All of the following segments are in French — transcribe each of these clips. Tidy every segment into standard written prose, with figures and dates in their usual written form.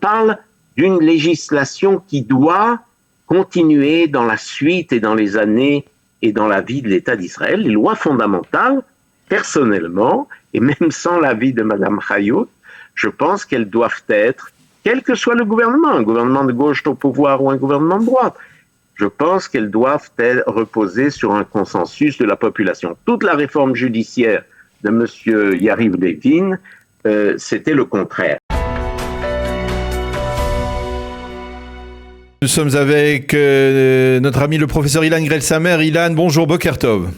parle d'une législation qui doit continuer dans la suite et dans les années et dans la vie de l'État d'Israël. Les lois fondamentales, personnellement, et même sans l'avis de Mme Chayout, je pense qu'elles doivent être, quel que soit le gouvernement, un gouvernement de gauche au pouvoir ou un gouvernement de droite, je pense qu'elles doivent reposer sur un consensus de la population. Toute la réforme judiciaire de M. Yariv Levin, c'était le contraire. Nous sommes avec notre ami le professeur Ilan Grel-Samer. Ilan, bonjour, Boker Tov.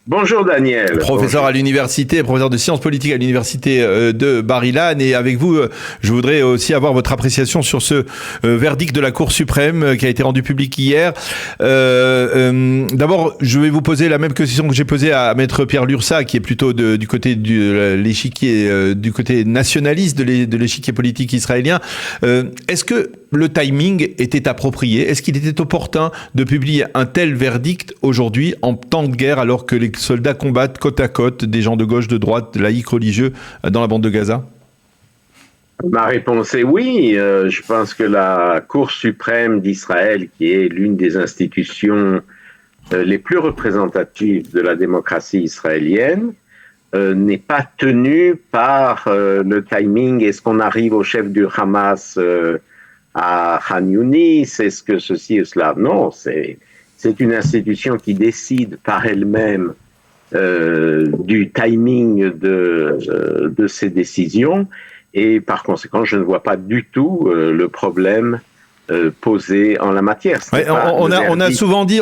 Bonjour Daniel. Professeur à l'université, professeur de sciences politiques à l'université de Bar-Ilan. Et avec vous, je voudrais aussi avoir votre appréciation sur ce verdict de la Cour suprême qui a été rendu public hier. D'abord, je vais vous poser la même question que j'ai posée à Maître Pierre Lursa, qui est plutôt du côté de l'échiquier, du côté nationaliste de l'échiquier politique israélien. Est-ce que le timing était approprié? Est-ce qu'il était opportun de publier un tel verdict aujourd'hui en temps de guerre, alors que les soldats combattent côte à côte des gens de gauche, de droite, laïcs, religieux dans la bande de Gaza? Ma réponse est oui. Je pense que la Cour suprême d'Israël, qui est l'une des institutions les plus représentatives de la démocratie israélienne, n'est pas tenue par le timing. Est-ce qu'on arrive au chef du Hamas à Khan Younis? Est-ce que ceci et cela? Non, c'est une institution qui décide par elle-même du timing de ses décisions, et par conséquent, je ne vois pas du tout le problème posé en la matière. Ouais, on a souvent dit...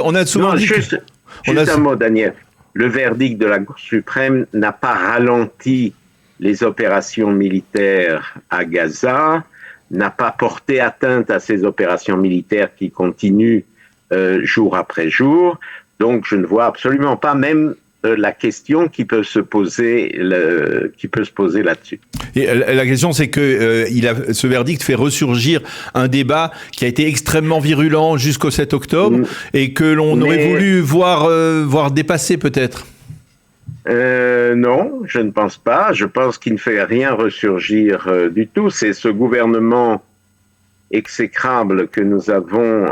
Juste un mot, Daniel. Le verdict de la Cour suprême n'a pas ralenti les opérations militaires à Gaza, n'a pas porté atteinte à ces opérations militaires qui continuent jour après jour. Donc, je ne vois absolument pas même la question qui peut se poser là-dessus. Et la question, c'est que ce verdict fait ressurgir un débat qui a été extrêmement virulent jusqu'au 7 octobre et que l'on aurait voulu voir dépasser peut-être. Non, je ne pense pas. Je pense qu'il ne fait rien ressurgir du tout. C'est ce gouvernement exécrable que nous avons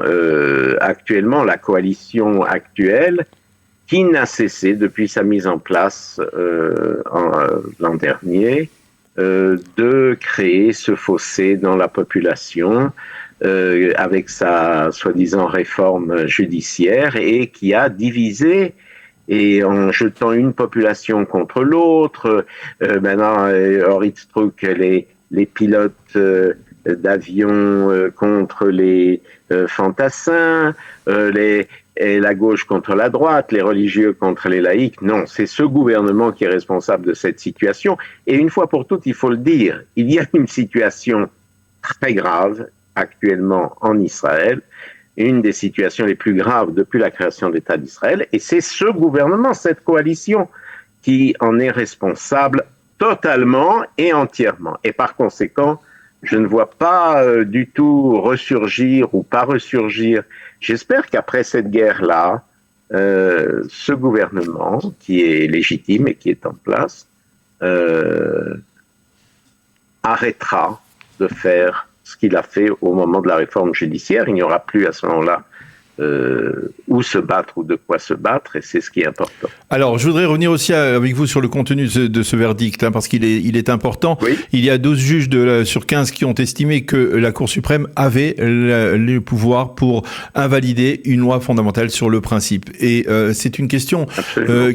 actuellement, la coalition actuelle, qui n'a cessé depuis sa mise en place l'an dernier de créer ce fossé dans la population avec sa soi-disant réforme judiciaire, et qui a divisé, et en jetant une population contre l'autre. Maintenant, Oritztruk, les pilotes d'avions contre les fantassins, et la gauche contre la droite, les religieux contre les laïcs. Non, c'est ce gouvernement qui est responsable de cette situation. Et une fois pour toutes, il faut le dire, il y a une situation très grave actuellement en Israël, une des situations les plus graves depuis la création de l'État d'Israël, et c'est ce gouvernement, cette coalition, qui en est responsable totalement et entièrement. Et par conséquent, je ne vois pas du tout ressurgir ou pas ressurgir. J'espère qu'après cette guerre-là, ce gouvernement, qui est légitime et qui est en place, arrêtera de faire ce qu'il a fait au moment de la réforme judiciaire. Il n'y aura plus à ce moment-là où se battre ou de quoi se battre, et c'est ce qui est important. Alors, je voudrais revenir aussi avec vous sur le contenu de ce verdict, parce qu'il est important. Oui. Il y a 12 juges sur 15 qui ont estimé que la Cour suprême avait le pouvoir pour invalider une loi fondamentale sur le principe. Et c'est une question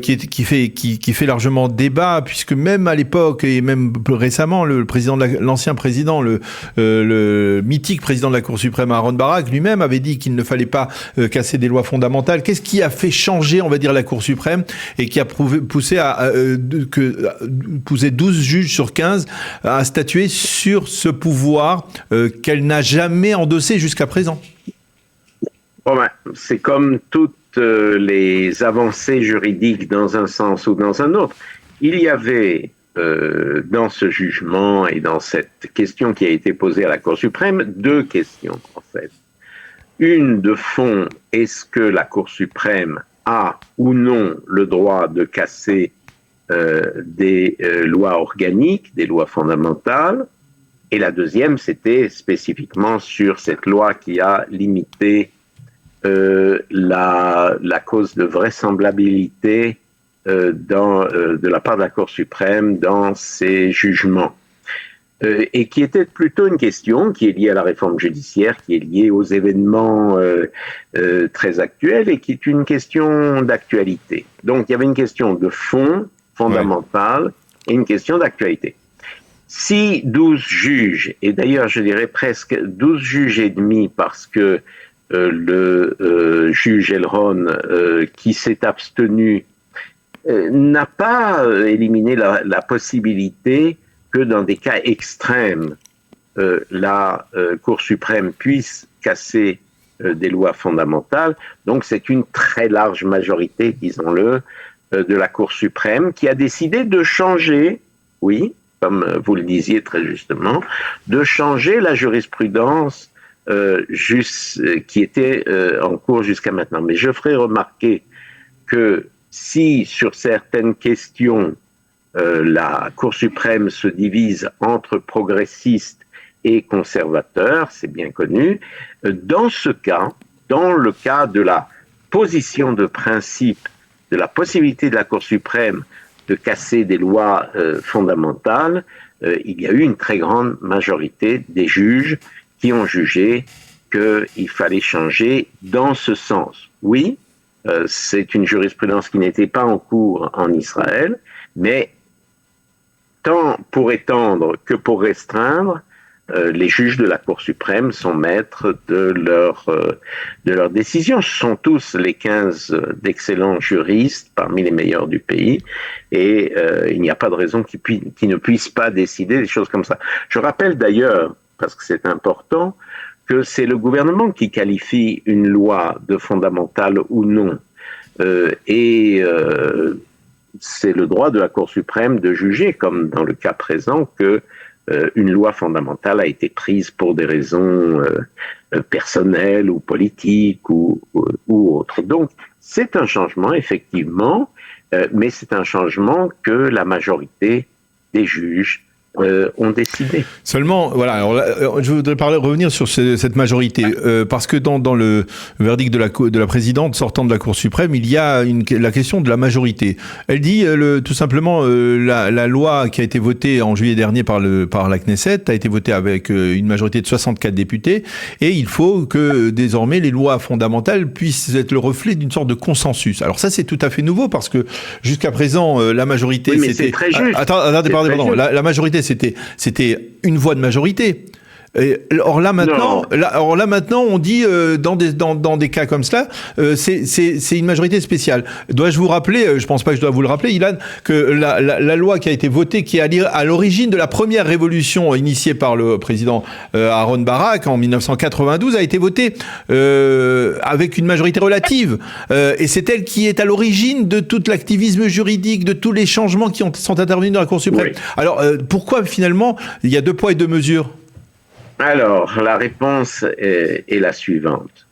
qui fait largement débat, puisque même à l'époque et même récemment, l'ancien président, le mythique président de la Cour suprême, Aaron Barak, lui-même avait dit qu'il ne fallait pas casser des lois fondamentales. Qu'est-ce qui a fait changer, on va dire, la Cour suprême, et qui a poussé 12 juges sur 15 à statuer sur ce pouvoir qu'elle n'a jamais endossé jusqu'à présent? C'est comme toutes les avancées juridiques dans un sens ou dans un autre. Il y avait dans ce jugement et dans cette question qui a été posée à la Cour suprême deux questions, en fait. Une de fond, est-ce que la Cour suprême a ou non le droit de casser des lois organiques, des lois fondamentales? Et la deuxième, c'était spécifiquement sur cette loi qui a limité la cause de vraisemblabilité de la part de la Cour suprême dans ses jugements. Et qui était plutôt une question qui est liée à la réforme judiciaire, qui est liée aux événements très actuels et qui est une question d'actualité. Donc il y avait une question de fond fondamentale et une question d'actualité. Si 12 juges, et d'ailleurs je dirais presque 12 juges et demi parce que le juge Elron qui s'est abstenu n'a pas éliminé la possibilité que dans des cas extrêmes, la Cour suprême puisse casser des lois fondamentales. Donc c'est une très large majorité, disons-le, de la Cour suprême qui a décidé de changer, oui, comme vous le disiez très justement, de changer la jurisprudence qui était en cours jusqu'à maintenant. Mais je ferai remarquer que si sur certaines questions, la Cour suprême se divise entre progressistes et conservateurs, c'est bien connu. Dans ce cas, dans le cas de la position de principe, de la possibilité de la Cour suprême de casser des lois fondamentales, il y a eu une très grande majorité des juges qui ont jugé qu'il fallait changer dans ce sens. Oui, c'est une jurisprudence qui n'était pas en cours en Israël, mais tant pour étendre que pour restreindre, les juges de la Cour suprême sont maîtres de leur décision. Ce sont tous les 15 d'excellents juristes parmi les meilleurs du pays et il n'y a pas de raison qu'ils ne puissent pas décider des choses comme ça. Je rappelle d'ailleurs, parce que c'est important, que c'est le gouvernement qui qualifie une loi de fondamentale ou non. C'est le droit de la Cour suprême de juger, comme dans le cas présent, que une loi fondamentale a été prise pour des raisons personnelles ou politiques ou autres. Donc, c'est un changement, effectivement, mais c'est un changement que la majorité des juges ont décidé. Seulement, voilà, alors là, je voudrais revenir sur cette majorité, parce que dans le verdict de la présidente sortant de la Cour suprême, il y a la question de la majorité. Elle dit tout simplement la loi qui a été votée en juillet dernier par la Knesset a été votée avec une majorité de 64 députés, et il faut que désormais les lois fondamentales puissent être le reflet d'une sorte de consensus. Alors ça, c'est tout à fait nouveau, parce que jusqu'à présent, la majorité, oui, mais c'était... c'est très juste. Attendez, pardon. La majorité, c'était une voix de majorité. Or là maintenant, on dit dans des cas comme cela, c'est une majorité spéciale. Dois-je vous rappeler, je pense pas que je dois vous le rappeler, Ilan, que la loi qui a été votée, qui est à l'origine de la première révolution initiée par le président Aaron Barak en 1992, a été votée avec une majorité relative, et c'est elle qui est à l'origine de tout l'activisme juridique, de tous les changements qui sont intervenus dans la Cour suprême. Oui. Alors pourquoi finalement il y a deux poids et deux mesures? Alors, la réponse est la suivante.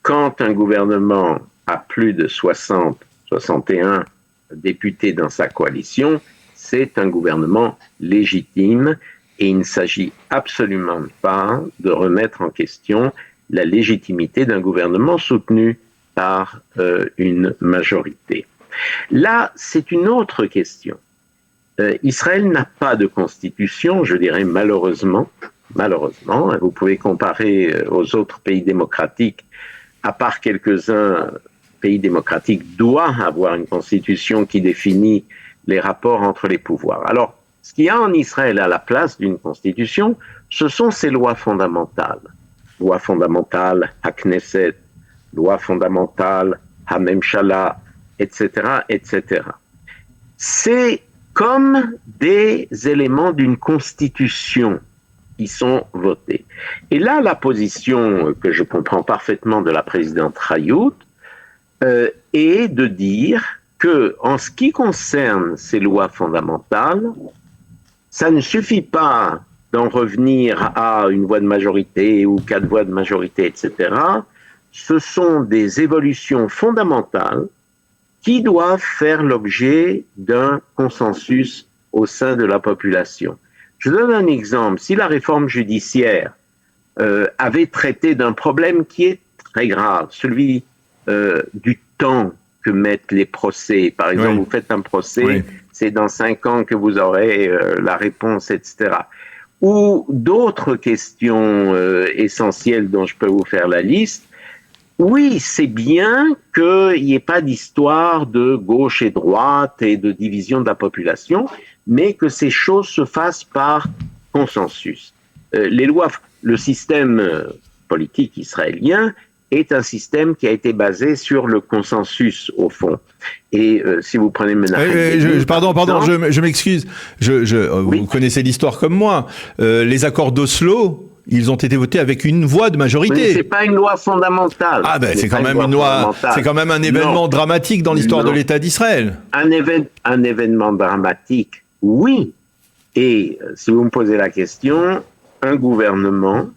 Quand un gouvernement a plus de 61 députés dans sa coalition, c'est un gouvernement légitime et il ne s'agit absolument pas de remettre en question la légitimité d'un gouvernement soutenu par une majorité. Là, c'est une autre question. Israël n'a pas de constitution, je dirais malheureusement, vous pouvez comparer aux autres pays démocratiques, à part quelques-uns, pays démocratiques doivent avoir une constitution qui définit les rapports entre les pouvoirs. Alors, ce qu'il y a en Israël à la place d'une constitution, ce sont ces lois fondamentales. Loi fondamentale, HaKnesset, loi fondamentale, HaMemshala, etc., etc. C'est comme des éléments d'une constitution qui sont votés. Et là, la position que je comprends parfaitement de la présidente Hayout est de dire que, en ce qui concerne ces lois fondamentales, ça ne suffit pas d'en revenir à une voix de majorité ou 4 voix de majorité, etc. Ce sont des évolutions fondamentales qui doivent faire l'objet d'un consensus au sein de la population. Je donne un exemple. Si la réforme judiciaire avait traité d'un problème qui est très grave, celui du temps que mettent les procès. Par exemple, vous faites un procès, c'est dans 5 ans que vous aurez la réponse, etc. Ou d'autres questions essentielles dont je peux vous faire la liste. Oui, c'est bien qu'il n'y ait pas d'histoire de gauche et droite et de division de la population, mais que ces choses se fassent par consensus. Les lois, le système politique israélien est un système qui a été basé sur le consensus, au fond. Et si vous prenez Pardon, je m'excuse. Vous connaissez l'histoire comme moi. Les accords d'Oslo, ils ont été votés avec une voix de majorité. Mais c'est pas une loi fondamentale. Ah ben c'est quand même une loi, c'est quand même un événement dramatique dans l'histoire de l'État d'Israël. Un événement dramatique, oui. Et si vous me posez la question, un gouvernement,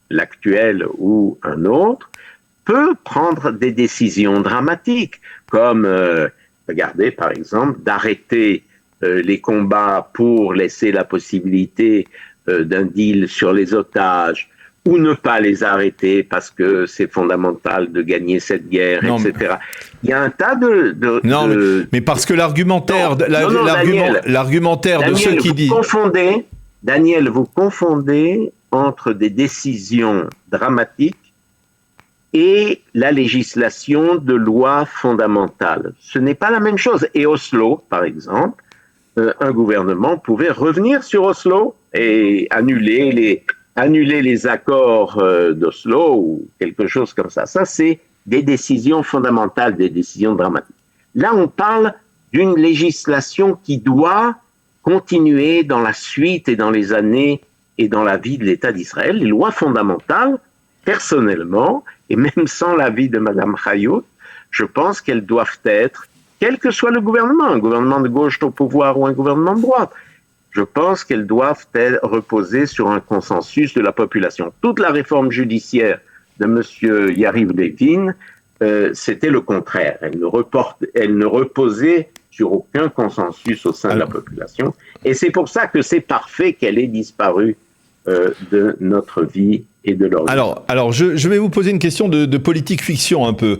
l'actuel ou un autre, peut prendre des décisions dramatiques, comme, regardez par exemple, d'arrêter les combats pour laisser la possibilité d'un deal sur les otages, ou ne pas les arrêter parce que c'est fondamental de gagner cette guerre, etc. Il y a un tas mais parce que l'argumentaire de ceux qui disent... Daniel, vous confondez entre des décisions dramatiques et la législation de lois fondamentales. Ce n'est pas la même chose. Et Oslo, par exemple, un gouvernement pouvait revenir sur Oslo et annuler les accords d'Oslo ou quelque chose comme ça. Ça, c'est des décisions fondamentales, des décisions dramatiques. Là, on parle d'une législation qui doit continuer dans la suite et dans les années et dans la vie de l'État d'Israël. Les lois fondamentales, personnellement, et même sans l'avis de Mme Chayout, je pense qu'elles doivent être, quel que soit le gouvernement, un gouvernement de gauche au pouvoir ou un gouvernement de droite, je pense qu'elles doivent reposer sur un consensus de la population. Toute la réforme judiciaire de M. Yariv Levin, c'était le contraire. Elle ne reposait sur aucun consensus au sein de la population. Et c'est pour ça que c'est parfait qu'elle ait disparu de notre vie et de leur vie. Alors je vais vous poser une question de politique fiction un peu,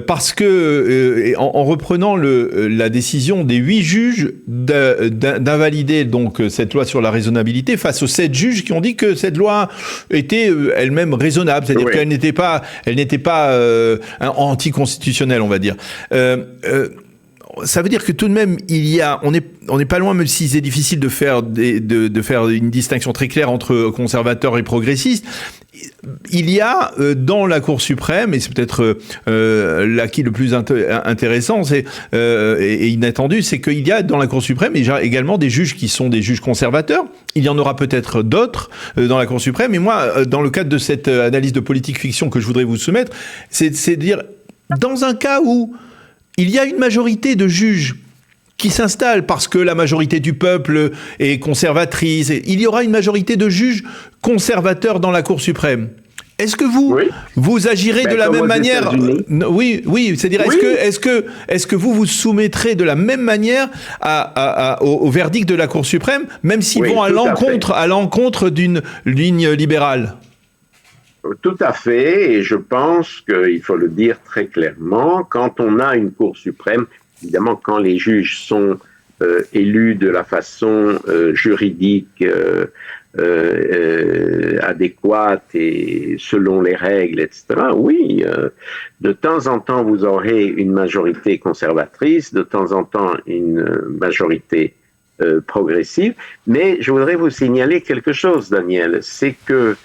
parce que en reprenant la décision des 8 juges d'invalider donc cette loi sur la raisonnabilité face aux 7 juges qui ont dit que cette loi était elle-même raisonnable, c'est-à-dire qu'elle n'était pas anticonstitutionnelle, on va dire. Ça veut dire que tout de même, on n'est pas loin, même si c'est difficile de faire une distinction très claire entre conservateurs et progressistes. Il y a dans la Cour suprême, et c'est peut-être l'acquis le plus intéressant, et inattendu, c'est qu'il y a dans la Cour suprême également des juges qui sont des juges conservateurs. Il y en aura peut-être d'autres dans la Cour suprême. Et moi, dans le cadre de cette analyse de politique fiction que je voudrais vous soumettre, c'est de dire, dans un cas où il y a une majorité de juges qui s'installe parce que la majorité du peuple est conservatrice, il y aura une majorité de juges conservateurs dans la Cour suprême. Est-ce que vous agirez de la même manière? Oui, c'est-à-dire, est-ce que vous soumettrez de la même manière au verdict de la Cour suprême, même s'ils vont à l'encontre d'une ligne libérale? Tout à fait, et je pense qu'il faut le dire très clairement, quand on a une Cour suprême, évidemment quand les juges sont élus de la façon juridique adéquate et selon les règles, etc., oui, de temps en temps vous aurez une majorité conservatrice, de temps en temps une majorité progressive, mais je voudrais vous signaler quelque chose, Daniel, c'est que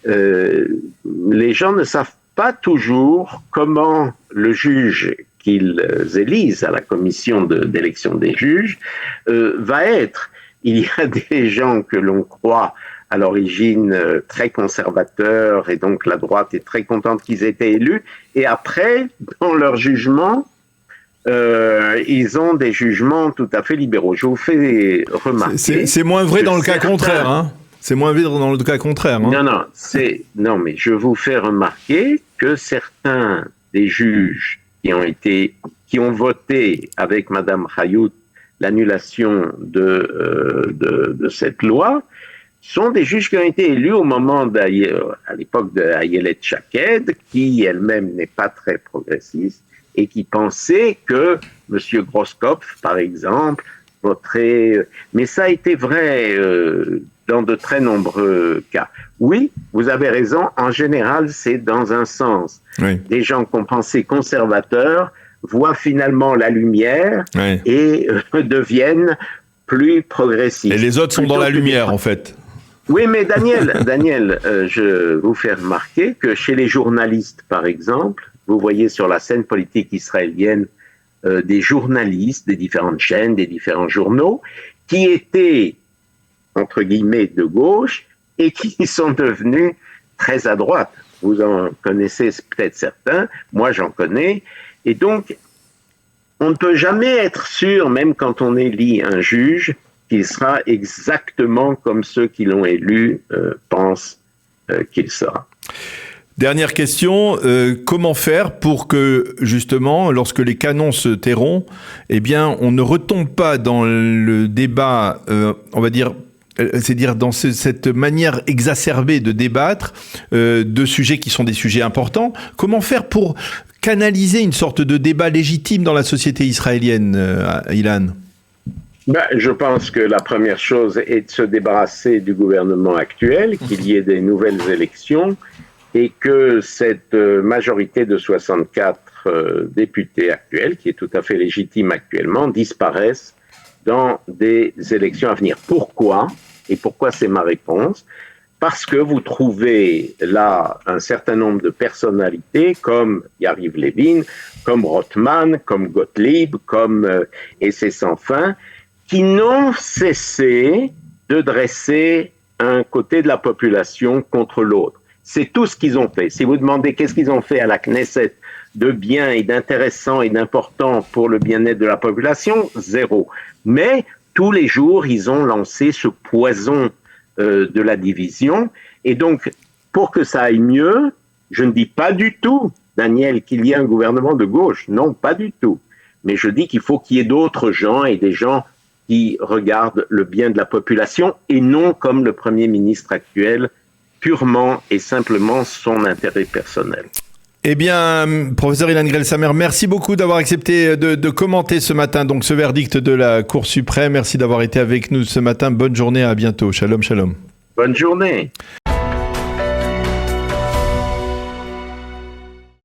les gens ne savent pas toujours comment le juge qu'ils élisent à la commission d'élection des juges va être. Il y a des gens que l'on croit à l'origine très conservateurs et donc la droite est très contente qu'ils aient été élus, et après, dans leur jugement, ils ont des jugements tout à fait libéraux. Je vous fais remarquer... C'est moins vrai dans le cas contraire, hein. C'est moins vrai dans le cas contraire. Hein. Non, mais je vous fais remarquer que certains des juges qui ont voté avec Madame Chayout l'annulation de cette loi sont des juges qui ont été élus au moment à l'époque d'Ayelet Shaked, qui elle-même n'est pas très progressiste et qui pensait que M. Groskopf, par exemple, voterait. Mais ça a été vrai dans de très nombreux cas. Oui, vous avez raison, en général, c'est dans un sens. Oui. Des gens qu'on pensait conservateurs voient finalement la lumière et deviennent plus progressistes. Et les autres sont dans la lumière, en fait. Oui, mais Daniel, je vous fais remarquer que chez les journalistes, par exemple, vous voyez sur la scène politique israélienne des journalistes des différentes chaînes, des différents journaux, qui étaient, entre guillemets, de gauche et qui sont devenus très à droite. Vous en connaissez peut-être certains, moi j'en connais. Et donc, on ne peut jamais être sûr, même quand on élit un juge, qu'il sera exactement comme ceux qui l'ont élu pensent qu'il sera. Dernière question, comment faire pour que, justement, lorsque les canons se tairont, eh bien, on ne retombe pas dans le débat, on va dire, c'est-à-dire dans cette manière exacerbée de débattre de sujets qui sont des sujets importants. Comment faire pour canaliser une sorte de débat légitime dans la société israélienne, Ilan ? Je pense que la première chose est de se débarrasser du gouvernement actuel, qu'il y ait des nouvelles élections et que cette majorité de 64 députés actuels, qui est tout à fait légitime actuellement, disparaisse dans des élections à venir. Pourquoi ? Et pourquoi c'est ma réponse ? Parce que vous trouvez là un certain nombre de personnalités comme Yariv Levin, comme Rothman, comme Gottlieb, comme et c'est sans fin, qui n'ont cessé de dresser un côté de la population contre l'autre. C'est tout ce qu'ils ont fait. Si vous demandez qu'est-ce qu'ils ont fait à la Knesset de bien et d'intéressant et d'important pour le bien-être de la population, zéro. Mais tous les jours, ils ont lancé ce poison de la division. Et donc, pour que ça aille mieux, je ne dis pas du tout, Daniel, qu'il y ait un gouvernement de gauche. Non, pas du tout. Mais je dis qu'il faut qu'il y ait d'autres gens et des gens qui regardent le bien de la population et non comme le Premier ministre actuel, purement et simplement son intérêt personnel. Eh bien, professeur Ilan Grell-Samer, merci beaucoup d'avoir accepté de commenter ce matin donc ce verdict de la Cour suprême. Merci d'avoir été avec nous ce matin. Bonne journée, à bientôt. Shalom, shalom. Bonne journée.